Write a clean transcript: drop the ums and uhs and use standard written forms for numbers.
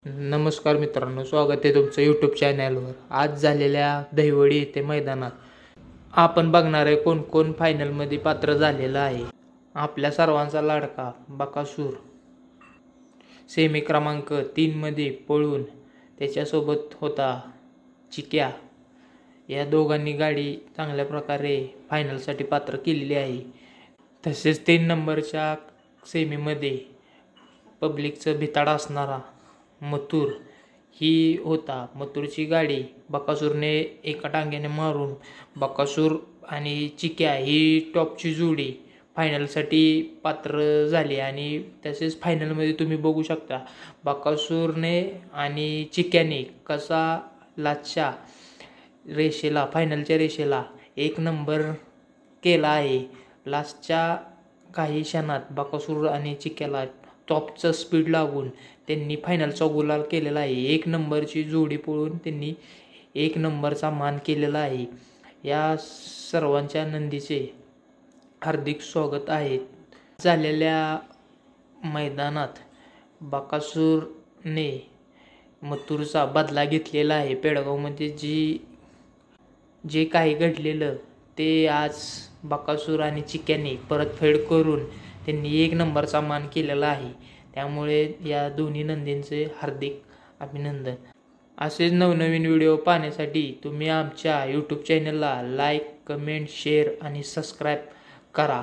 नमस्कार मित्रांनो, स्वागत आहे तुमचं यूट्यूब चॅनलवर. आज झालेल्या दहिवडी येथे मैदानात आपण बघणार आहे कोण कोण फायनलमध्ये पात्र झालेलं आहे. आपल्या सर्वांचा लाडका बकासूर सेमी क्रमांक 3 मध्ये पळून त्याच्यासोबत होता चिक्या. या दोघांनी गाडी चांगल्या प्रकारे फायनलसाठी पात्र केलेली आहे. तसेच 3 नंबरच्या सेमीमध्ये पब्लिकचं भिताड असणारा मथुर ही होता. मथुरची गाडी बकासूरने एका टांग्याने मारून बकासूर आणि चिक्या ही टॉपची जोडी फायनलसाठी पात्र झाली. आणि तसेच फायनलमध्ये तुम्ही बघू शकता बकासूरने आणि चिक्याने कसा लास्टच्या रेषेला फायनलच्या रेषेला 1 नंबर केला आहे. लास्टच्या काही क्षणात बकासूर आणि चिक्याला टॉपचं स्पीड लागून त्यांनी फायनलचा गुलाल केलेला आहे. 1 नंबरची जोडी पळून त्यांनी 1 नंबरचा मान केलेला आहे. या सर्वांच्या नंदीचे हार्दिक स्वागत आहे. झालेल्या मैदानात बकासूरने मथुरचा बदला घेतलेला आहे. पेडगावमध्ये जे काही घडलेलं ते आज बकासूर आणि चिक्याने परतफेड करून त्यांनी 1 नंबरचा मान केलेला आहे. त्यामुळे या दोन्ही नंदींचे हार्दिक अभिनंदन. असेच नवनवीन व्हिडिओ पाहण्यासाठी तुम्ही आमच्या यूट्यूब चॅनलला लाईक, कमेंट, शेअर आणि सबस्क्राईब करा.